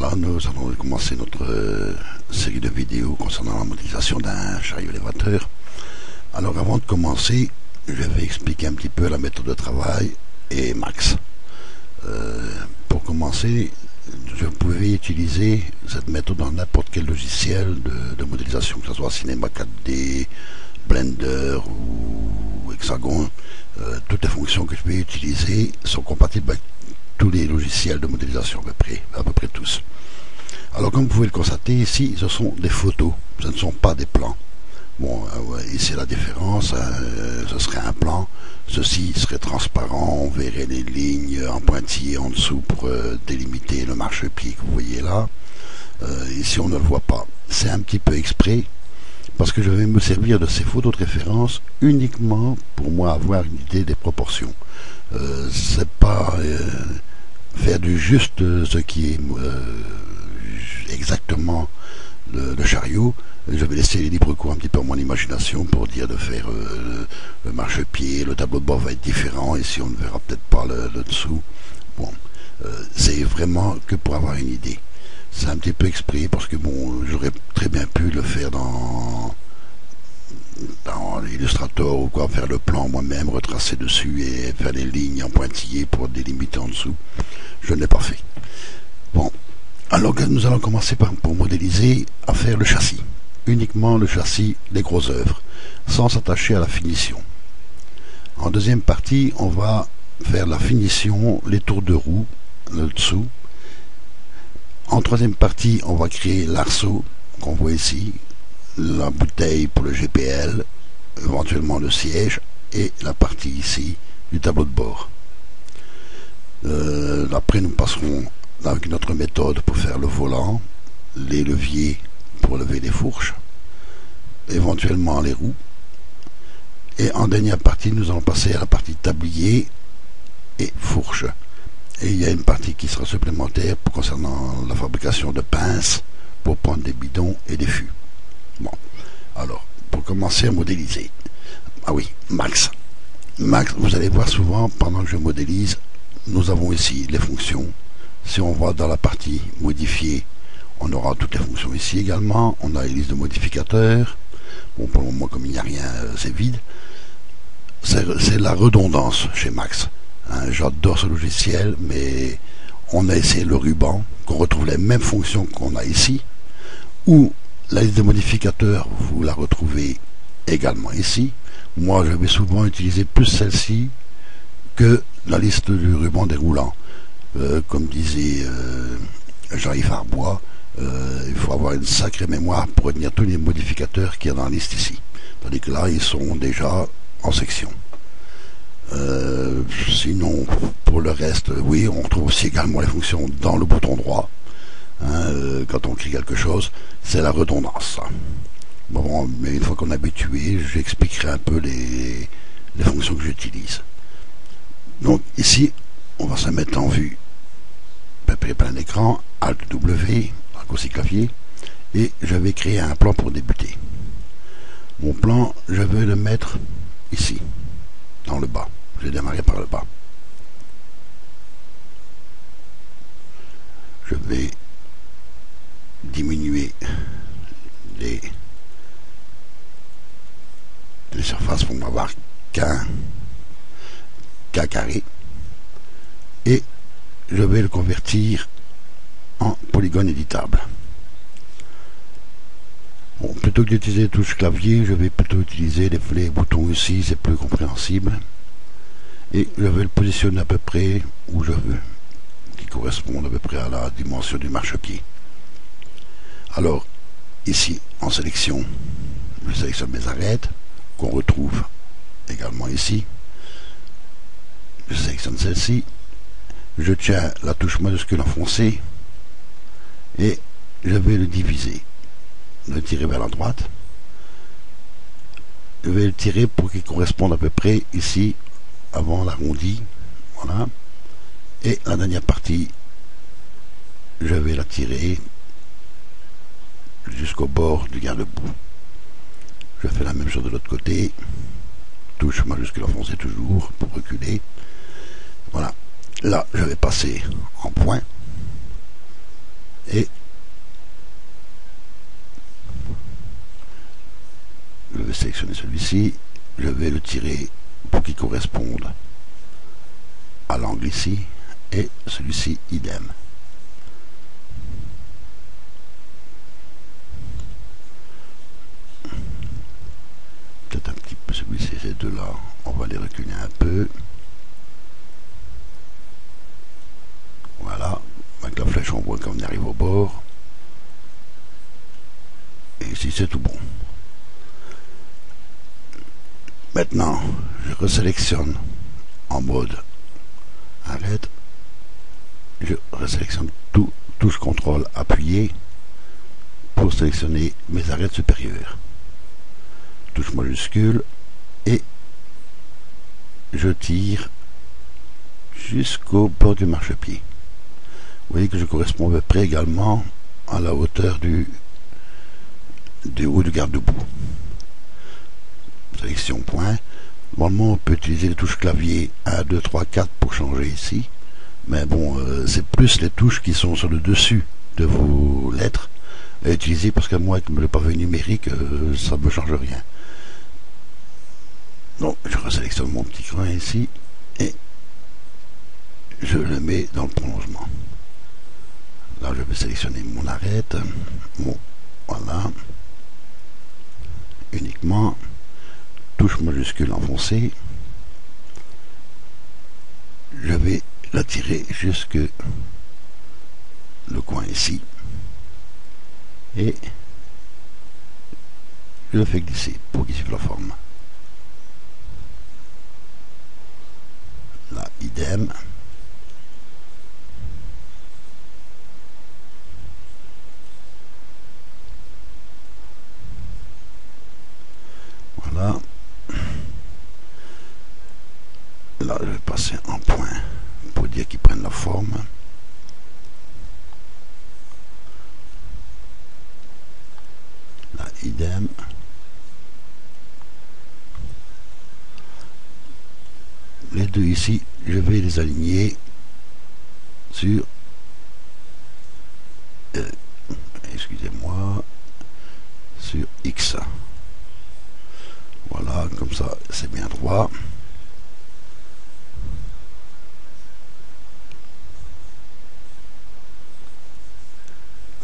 Voilà, nous allons commencer notre série de vidéos concernant la modélisation d'un chariot élévateur. Alors avant de commencer, je vais expliquer un petit peu la méthode de travail et Max. Pour commencer, je pouvais utiliser cette méthode dans n'importe quel logiciel de modélisation, que ce soit Cinema 4D, Blender ou Hexagon. Toutes les fonctions que je vais utiliser sont compatibles avec tous les logiciels de modélisation à peu près tous. Alors comme vous pouvez le constater ici, ce sont des photos, ce ne sont pas des plans. Bon, ici la différence, ce serait un plan, ceci serait transparent, on verrait les lignes en pointillé en dessous pour délimiter le marchepied que vous voyez là. Ici on ne le voit pas, c'est un petit peu exprès, parce que je vais me servir de ces photos de référence uniquement pour moi avoir une idée des proportions. C'est pas faire du juste ce qui est exactement le chariot. Je vais laisser libre cours un petit peu à mon imagination pour dire de faire le marchepied, le tableau de bord va être différent, ici on ne verra peut-être pas le dessous. Bon, c'est vraiment que pour avoir une idée. C'est un petit peu exprès parce que bon, j'aurais très bien pu le faire dans Illustrator ou quoi, faire le plan moi-même, retracer dessus et faire les lignes en pointillé pour délimiter en dessous. Je ne l'ai pas fait. Bon, alors nous allons commencer pour modéliser à faire le châssis. Uniquement le châssis des grosses œuvres, sans s'attacher à la finition. En deuxième partie, on va faire la finition, les tours de roue, le dessous. En troisième partie, on va créer l'arceau qu'on voit ici, la bouteille pour le GPL, éventuellement le siège, et la partie ici du tableau de bord. Après, nous passerons avec notre méthode pour faire le volant, les leviers pour lever les fourches, éventuellement les roues. Et en dernière partie, nous allons passer à la partie tablier et fourche. Et il y a une partie qui sera supplémentaire concernant la fabrication de pinces pour prendre des bidons et des fûts. Bon, alors, pour commencer à modéliser. Ah oui, Max. Max, vous allez voir souvent, pendant que je modélise, nous avons ici les fonctions. Si on va dans la partie modifier, on aura toutes les fonctions ici également. On a les listes de modificateurs. Bon, pour le moment, comme il n'y a rien, c'est vide. C'est la redondance chez Max. Hein, j'adore ce logiciel, mais on a essayé le ruban, qu'on retrouve les mêmes fonctions qu'on a ici. Ou la liste de modificateurs, vous la retrouvez également ici. Moi, je vais souvent utiliser plus celle-ci que la liste du ruban déroulant. Comme disait Jean-Yves Arbois, il faut avoir une sacrée mémoire pour retenir tous les modificateurs qu'il y a dans la liste ici. Tandis que là, ils sont déjà en section. Sinon, pour le reste, oui, on retrouve aussi également les fonctions dans le bouton droit. Hein, quand on crée quelque chose, c'est la redondance. Bon, mais une fois qu'on est habitué, j'expliquerai un peu les fonctions que j'utilise. Donc ici, on va se mettre en vue plein écran, Alt W, raccourci clavier, et je vais créer un plan pour débuter. Mon plan, je vais le mettre ici, dans le bas. Je vais démarrer par le bas. Je vais diminuer les surfaces pour n'avoir qu'un carré, et je vais le convertir en polygone éditable. Bon, plutôt que d'utiliser les touches clavier, je vais plutôt utiliser les boutons ici, c'est plus compréhensible. Et je vais le positionner à peu près où je veux, qui correspond à peu près à la dimension du marchepied. Alors, ici, en sélection, je sélectionne mes arêtes, qu'on retrouve également ici. Je sélectionne celle-ci. Je tiens la touche majuscule enfoncée et je vais le diviser, le tirer vers la droite. Je vais le tirer pour qu'il corresponde à peu près ici avant l'arrondi. Voilà. Et la dernière partie, je vais la tirer jusqu'au bord du garde-boue. Je fais la même chose de l'autre côté. Touche majuscule enfoncée toujours pour reculer. Voilà. Là, je vais passer en point Et je vais sélectionner celui-ci, je vais le tirer pour qu'il corresponde à l'angle ici, et celui-ci idem. Peut-être un petit peu celui-ci, ces deux-là, on va les reculer un peu. Voilà, avec la flèche on voit qu'on arrive au bord. Et ici c'est tout bon. Maintenant, je resélectionne en mode arrête. Je resélectionne tout, touche CTRL appuyé pour sélectionner mes arêtes supérieures. Touche majuscule et je tire jusqu'au bord du marchepied. Vous voyez que je corresponds à peu près également à la hauteur du haut du garde-boue. Sélection point. Normalement on peut utiliser les touches clavier 1, 2, 3, 4 pour changer ici. Mais bon, c'est plus les touches qui sont sur le dessus de vos lettres à utiliser, parce que moi avec le pavé numérique ça ne me change rien. Donc je resélectionne mon petit coin ici et je le mets dans le prolongement. Là je vais sélectionner mon arête, bon, voilà, uniquement, touche majuscule enfoncée, je vais la tirer jusque le coin ici et je le fais glisser pour qu'il suive la forme. Là idem. Voilà. Là je vais passer en point pour dire qu'ils prennent la forme. Là idem. Les deux ici, je vais les aligner sur excusez-moi, sur X. Voilà, comme ça c'est bien droit.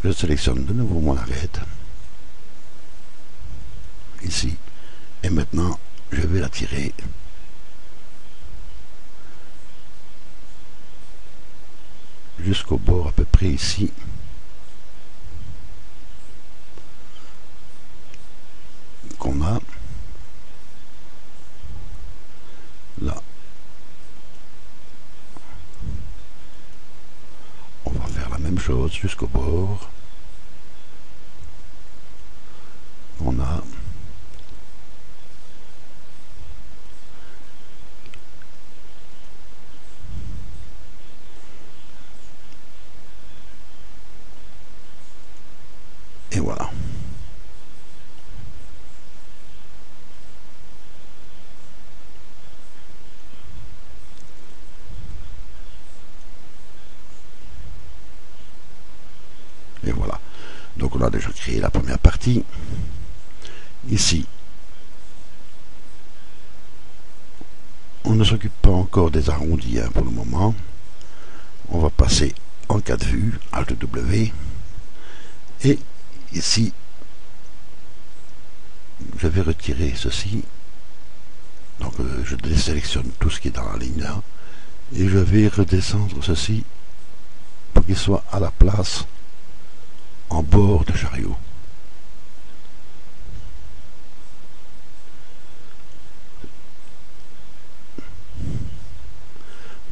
Je sélectionne de nouveau mon arête ici et maintenant je vais la tirer jusqu'au bord à peu près ici. Qu'on a là. On va faire la même chose jusqu'au bord. On a et voilà. Et voilà. Donc on a déjà créé la première partie. Ici, on ne s'occupe pas encore des arrondis pour le moment. On va passer en cas de vue, Alt W. Et ici, je vais retirer ceci. Donc je désélectionne tout ce qui est dans la ligne là. Et je vais redescendre ceci pour qu'il soit à la place en bord de chariot.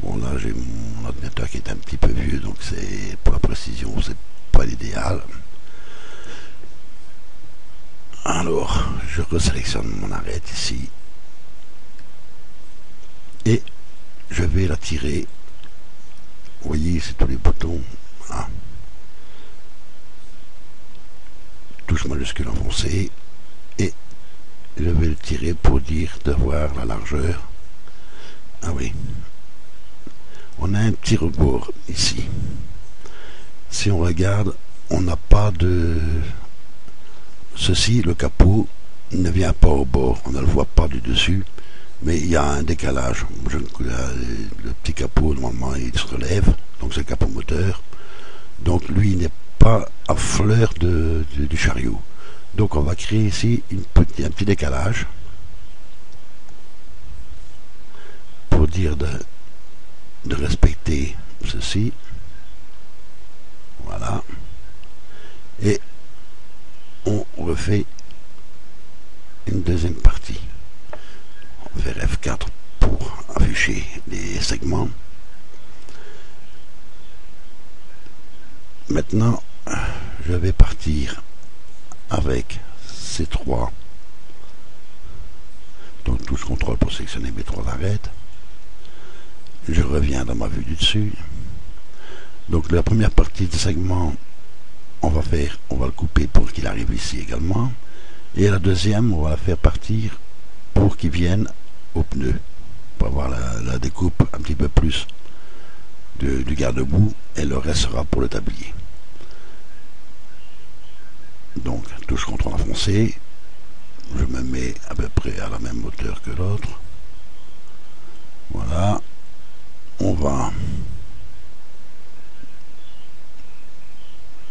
Bon là j'ai mon ordinateur qui est un petit peu vieux, donc c'est pour la précision c'est pas l'idéal. Alors je resélectionne mon arête ici et je vais la tirer. Vous voyez, c'est tous les boutons. Voilà. Touche majuscule enfoncée et je vais le tirer pour dire de voir la largeur. Ah oui, on a un petit rebord ici. Si on regarde, on n'a pas de... Ceci, le capot, ne vient pas au bord, on ne le voit pas du dessus, mais il y a un décalage. Le petit capot, normalement, il se relève, donc c'est le capot moteur. Donc lui, il n'est pas à fleur du chariot. Donc on va créer ici un petit décalage pour dire de respecter ceci. Voilà. Et on refait une deuxième partie. On fait F4 pour afficher les segments. Maintenant, je vais partir avec ces trois. Donc touche contrôle pour sélectionner mes trois arêtes. Je reviens dans ma vue du dessus. Donc la première partie du segment, on va le couper pour qu'il arrive ici également. Et la deuxième, on va la faire partir pour qu'il vienne au pneu. Pour avoir la découpe un petit peu plus du garde-boue, et le reste sera pour le tablier. Donc touche contrôle enfoncé, je me mets à peu près à la même hauteur que l'autre. Voilà, on va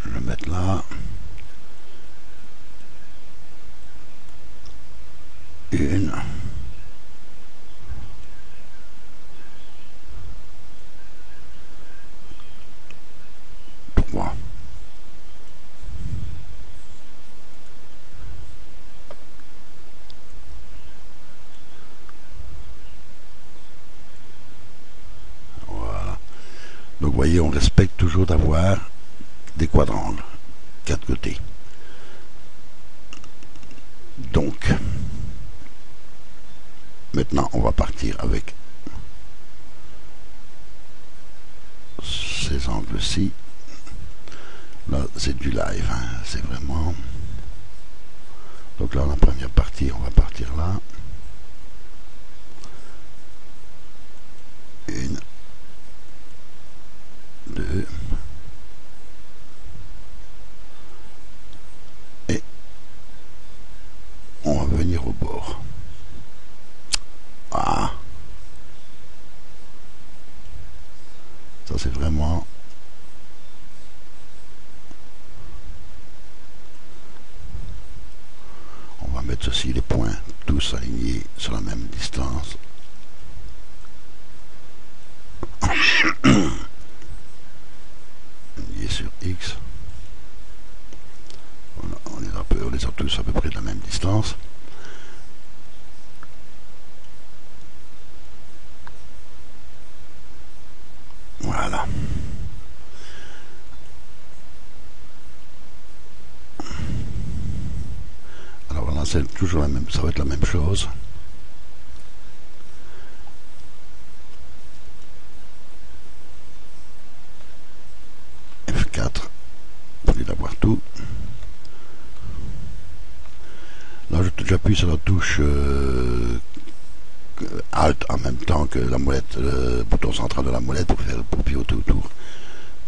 le mettre là. Une. Trois. Voilà. Donc vous voyez, on respecte toujours d'avoir des quadrangles, 4 côtés. Donc, maintenant on va partir avec ces angles-ci. Là, c'est du live, hein. C'est vraiment... Donc là, la première partie, on va partir là. Une, deux, et on va venir au bord. Ah, ça c'est vraiment... On va mettre aussi les points tous alignés sur la même distance. Lié sur X. Voilà, on les a tous à peu près de la même distance. Voilà. Alors là, c'est toujours la même, ça va être la même chose. F4 pour d'avoir tout. Là, j'appuie sur la touche Alt en même temps que la molette, le bouton central de la molette pour pivoter autour.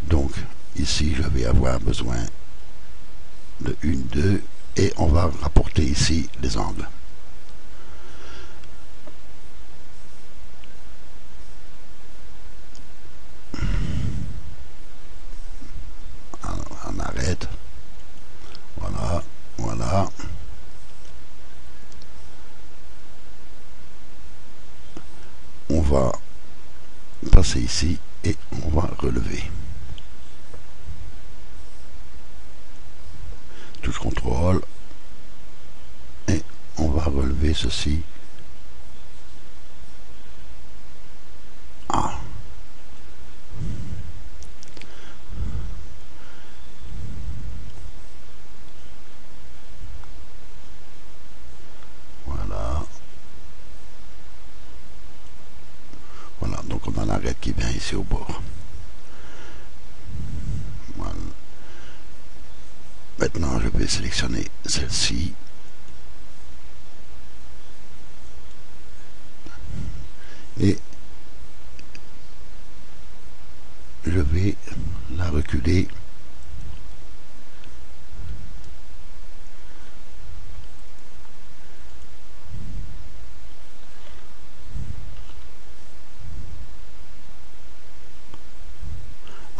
Donc ici, je vais avoir besoin de 1, 2 et on va rapporter ici les angles. On arrête. Voilà, voilà. On va passer ici et on va relever. Touche contrôle et on va relever ceci. Ah. Voilà. Voilà, donc on a l'arête qui vient ici au bord. Voilà. Maintenant, je vais sélectionner celle-ci. Et je vais la reculer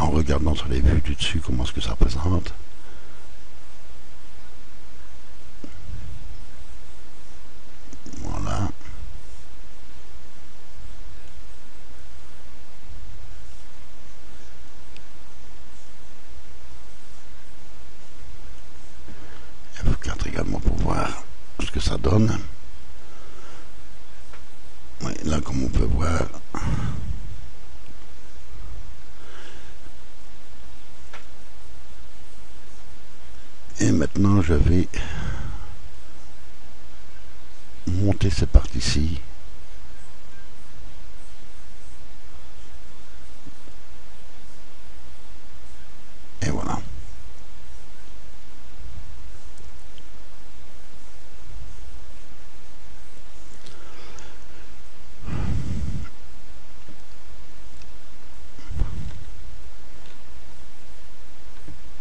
en regardant sur les vues du dessus comment est-ce que ça représente. Voilà. F4 également pour voir ce que ça donne. Oui, là comme on peut voir, et maintenant je vais monter cette partie-ci. Et voilà.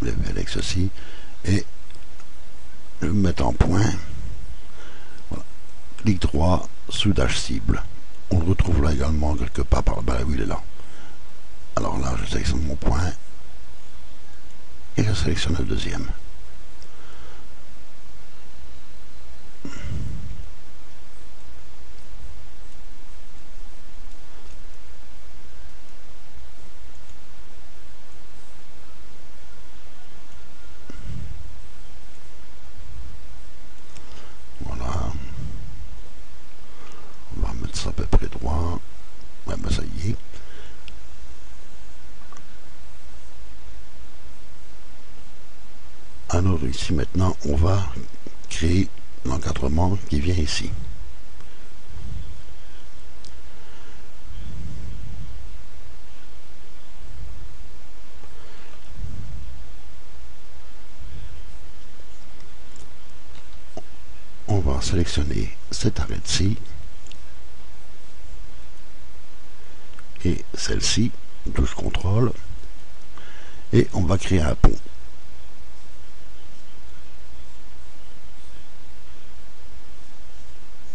Je vais avec ceci et je vais me mettre en point. Voilà. Clic droit, soudage cible. On le retrouve là également quelque part par là. Oui, il est là. Alors là, je sélectionne mon point et je sélectionne le deuxième. Voilà. On va mettre ça à peu près droit. Ouais, ben ça y est. Alors ici maintenant, on va créer l'encadrement qui vient ici. On va sélectionner cette arête-ci et celle-ci, touche contrôle, et on va créer un pont.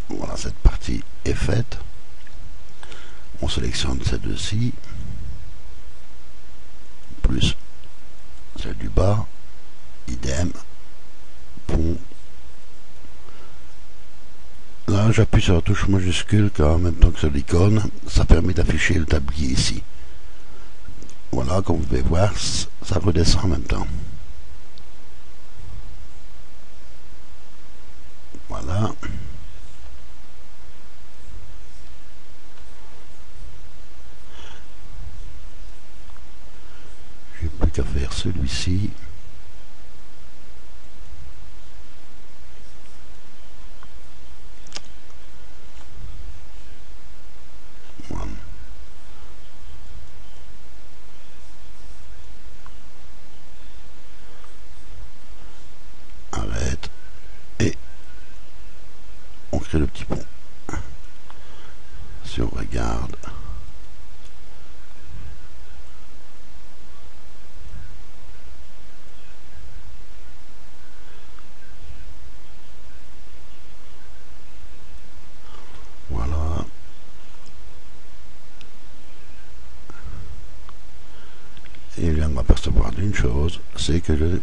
Voilà, cette partie est faite. On sélectionne ces deux-ci, plus celle du bas, idem, pont. Là, j'appuie sur la touche majuscule car en même temps que sur l'icône, ça permet d'afficher le tablier ici. Voilà, comme vous pouvez voir, ça redescend en même temps. Voilà. J'ai plus qu'à faire celui-ci. Voilà. Arrête. Et on crée le petit pont. Si on regarde, voilà. Et je viens de m'apercevoir d'une chose, c'est que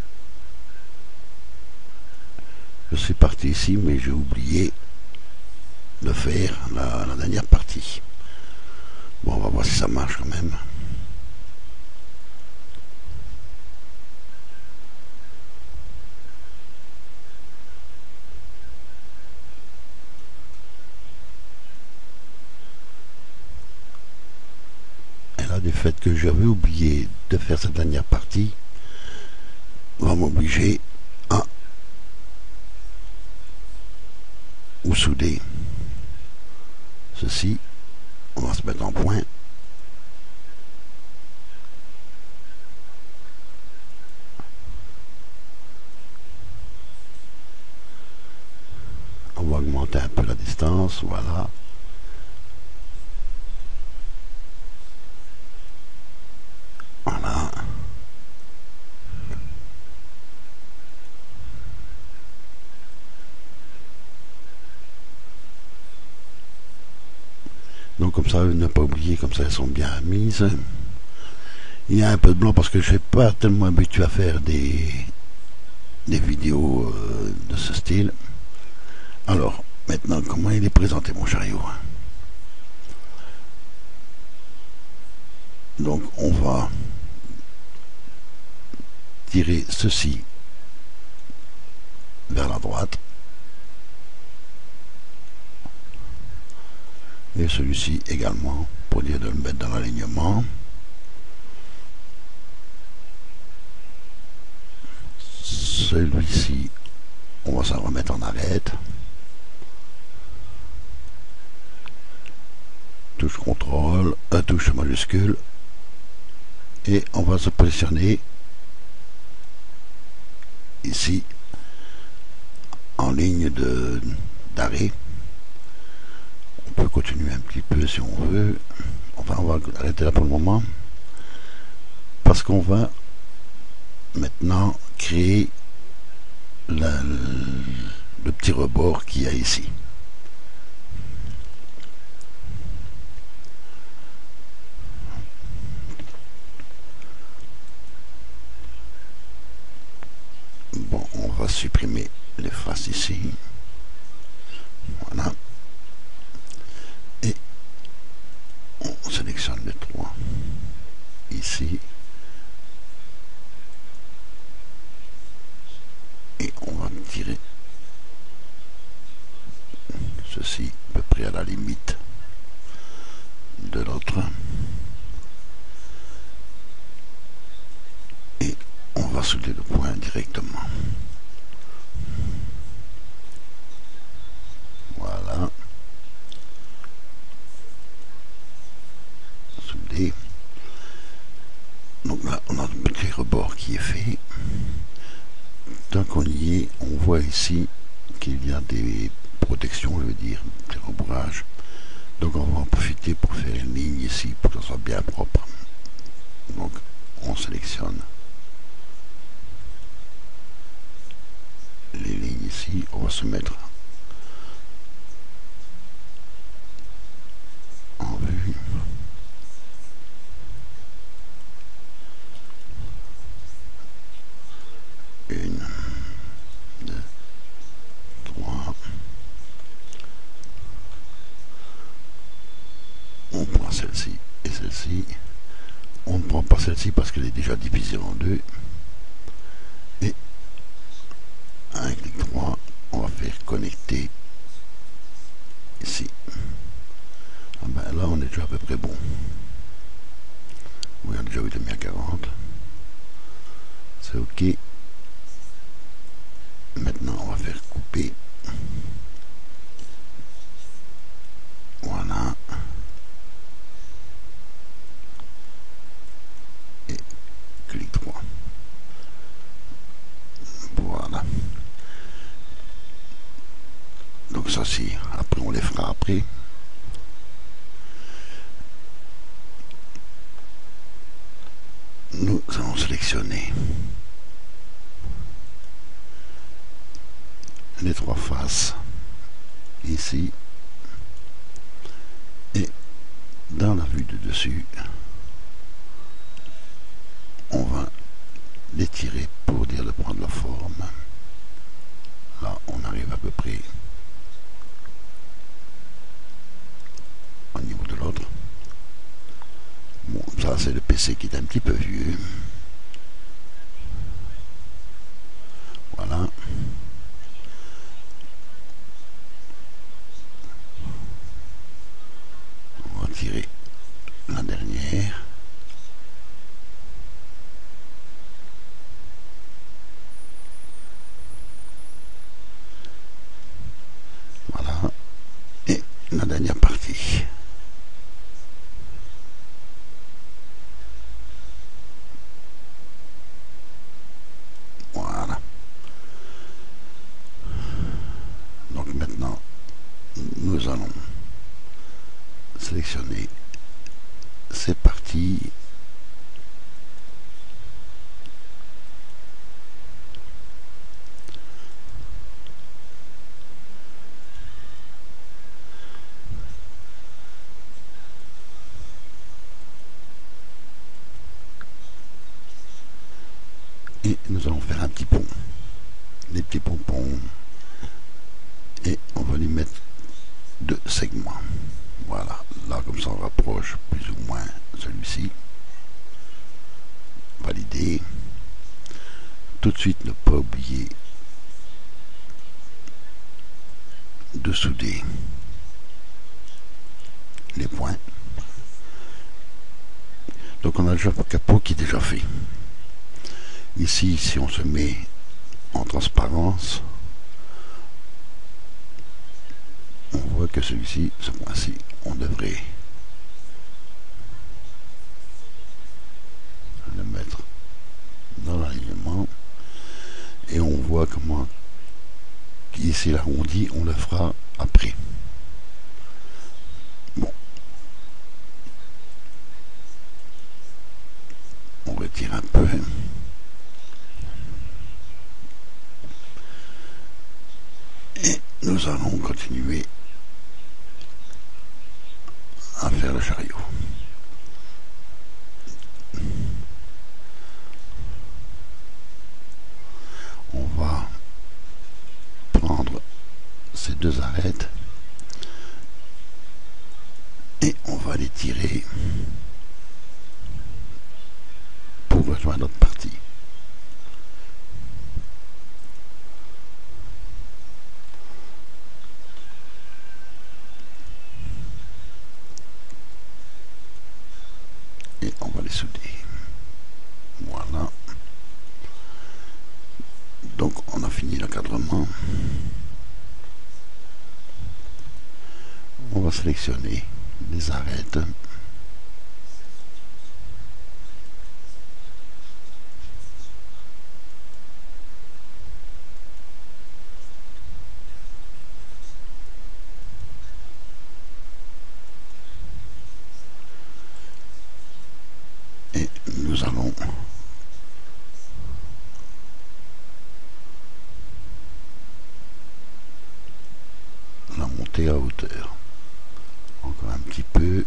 je suis parti ici, mais j'ai oublié de faire la dernière partie. Bon, on va voir si ça marche quand même. Et là, du fait que j'avais oublié de faire cette dernière partie, va m'obliger à ou souder ceci. On va se mettre en point. On va augmenter un peu la distance, voilà. Voilà. Donc comme ça, ne pas oublier, comme ça elles sont bien mises. Il y a un peu de blanc parce que je suis pas tellement habitué à faire des vidéos de ce style. Alors, maintenant, comment il est présenté mon chariot? Donc, on va tirer ceci vers la droite. Et celui-ci également, pour dire de le mettre dans l'alignement. Celui-ci, on va s'en remettre en arête. Touche contrôle, touche majuscule. Et on va se positionner ici en ligne d'arrêt. On peut continuer un petit peu si on veut. Enfin, on va arrêter là pour le moment parce qu'on va maintenant créer le petit rebord qu'il y a ici. Bon, on va supprimer les faces ici. Voilà. Et on sélectionne les trois ici. Et on va tirer ceci à peu près à la limite de l'autre. Et on va souder le point directement. Voilà. Soudé. Donc là, on a le petit rebord qui est fait. Tant qu'on y est, on voit ici qu'il y a des protections, je veux dire, des rembourrages. Donc on va en profiter pour faire une ligne ici pour que ça soit bien propre. Donc on sélectionne les lignes ici, on va se mettre en vue. Une, deux, trois. On prend celle-ci et celle-ci. On ne prend pas celle-ci parce qu'elle est déjà divisée en deux. Et un clic droit, on va faire connecter ici. Ah ben là, on est déjà à peu près bon. Oui, on a déjà 8,40. C'est OK. Maintenant, on va faire couper. Voilà. Et clic droit. Voilà. Donc ça, si après on les fera après. Nous allons sélectionner les trois faces ici et dans la vue de dessus on va les tirer pour dire de prendre la forme. Là on arrive à peu près au niveau de l'autre. Bon, ça c'est le PC qui est un petit peu vieux. Voilà. On va tirer la dernière. Voilà. Et la dernière partie. Voilà. Donc maintenant, nous allons sélectionner ces parties. et nous allons faire un petit pont, des petits pompons, et on va lui mettre 2 segments. Voilà, là comme ça on rapproche plus ou moins celui-ci. Valider. Tout de suite, ne pas oublier de souder les points. Donc on a déjà le capot qui est déjà fait. Ici, si on se met en transparence, on voit que celui-ci, ce point-ci, on devrait le mettre dans l'alignement. Et on voit comment ici l'arrondi, on le fera après. Bon. On retire un peu. Et nous allons continuer à faire le chariot. On va prendre ces 2 arêtes et on va les tirer pour rejoindre notre partie. Et on va les souder. Voilà. Donc on a fini l'encadrement. On va sélectionner les arêtes. Et nous allons la monter à hauteur. Encore un petit peu.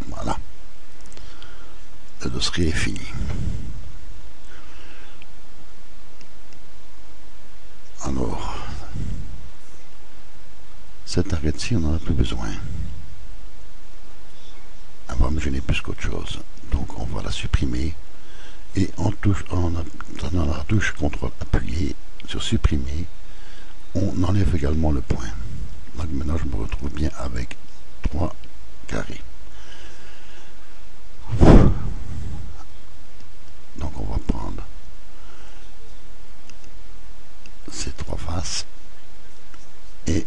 Voilà. Le dossier est fini. Alors, cette arête-ci, on n'en a plus besoin. Elle va me gêner plus qu'autre chose. Donc, on va la supprimer. Et en tenant la touche CTRL appuyé sur supprimer, on enlève également le point. Donc maintenant je me retrouve bien avec 3 carrés. Donc on va prendre ces 3 faces et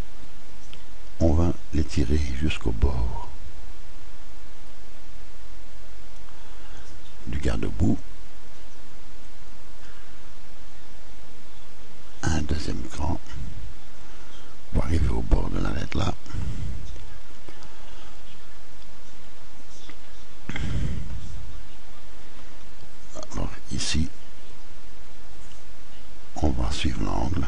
on va les tirer jusqu'au bord du garde-boue. Un deuxième cran pour arriver au bord de l'arête là. Alors ici on va suivre l'angle.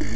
1,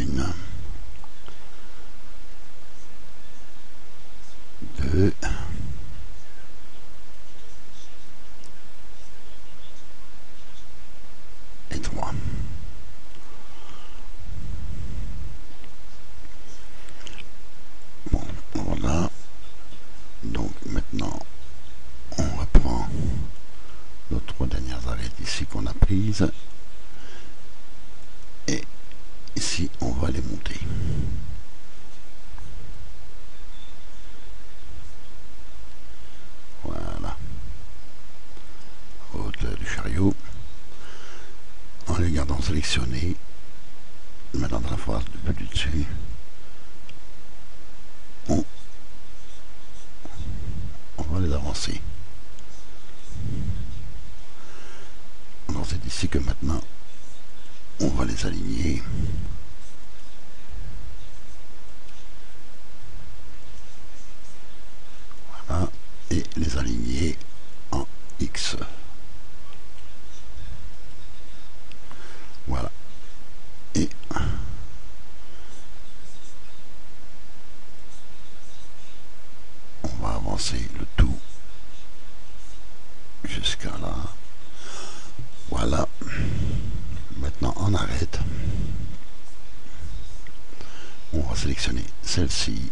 on va sélectionner celle-ci,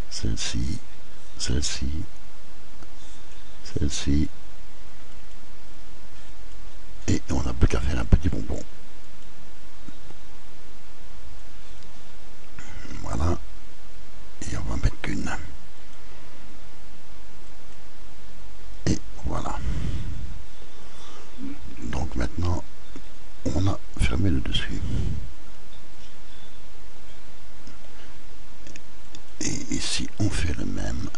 celle-ci, celle-ci, celle-ci, et on n'a plus qu'à faire un petit bonbon. Voilà, et on va mettre qu'une. Et voilà. Donc maintenant, on a fermé le dessus. Et ici, on fait le même.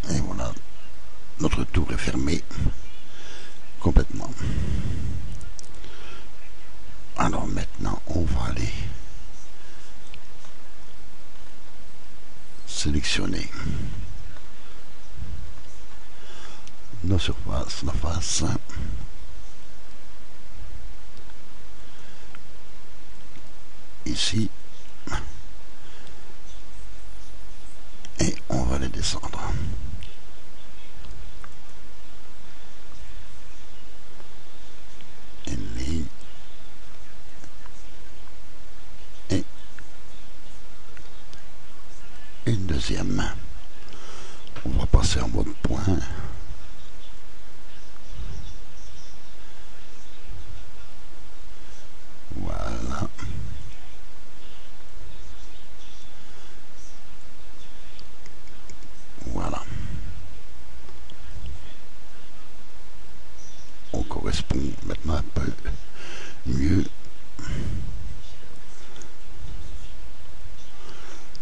Et voilà, notre tour est fermé complètement. Alors maintenant, on va aller sélectionner nos surfaces, la face, ici, et on va les descendre. Une ligne et une deuxième. On va passer en mode point. Voilà. Voilà. On correspond maintenant un peu mieux.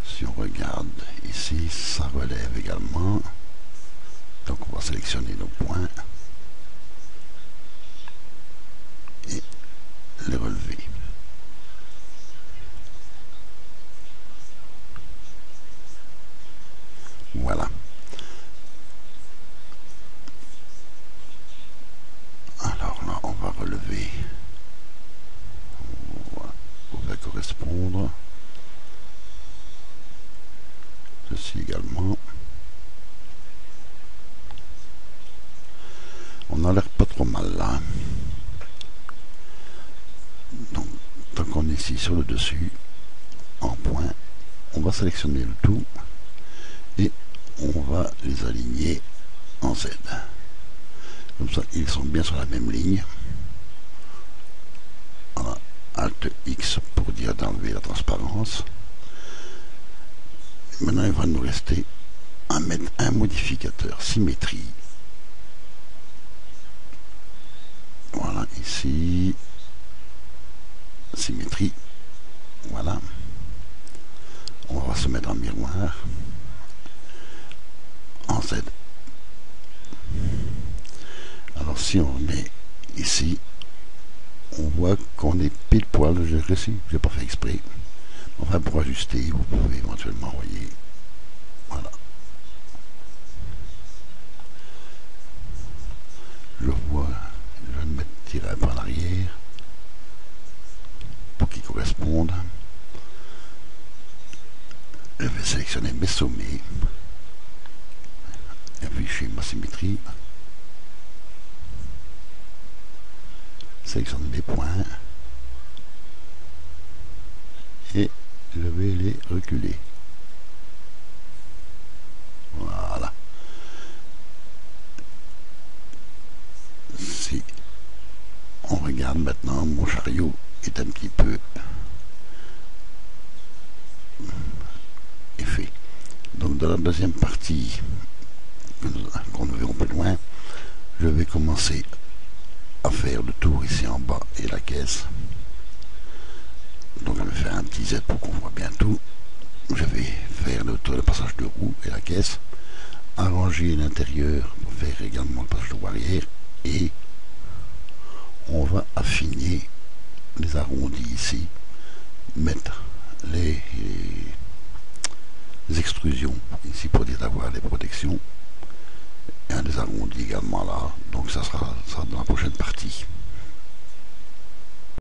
Si on regarde ici, ça relève également. Donc on va sélectionner nos points et les relever. Voilà. Alors là, on va relever. Voilà. Pour correspondre. Ceci également. On a l'air pas trop mal là. Donc, tant qu'on est ici sur le dessus, en point, on va sélectionner le tout et on va les aligner en Z. Comme ça, ils sont bien sur la même ligne. Voilà. Alt X pour dire d'enlever la transparence. Maintenant, il va nous rester à mettre un modificateur symétrie. Voilà, ici, symétrie. Voilà. On va se mettre en miroir, en Z. Alors si on met ici, on voit qu'on est pile poil, j'ai pas fait exprès. Enfin, pour ajuster, vous pouvez éventuellement envoyer. Voilà. Je vois, je vais me tirer un peu en arrière pour qu'ils correspondent. Je vais sélectionner mes sommets, afficher ma symétrie, sélectionner mes points et je vais les reculer. Voilà. Si on regarde maintenant, mon chariot est un petit peu fait. Donc dans la deuxième partie qu'on ne verra plus loin, je vais commencer à faire le tour ici en bas et la caisse. Donc je vais faire un petit Z pour qu'on voit bien tout. Je vais faire le tour, le passage de roue et la caisse, arranger l'intérieur pour faire également le passage de roue arrière et on va affiner les arrondis ici, mettre les extrusions ici pour avoir les protections et des arrondis également là. Donc ça sera dans la prochaine partie.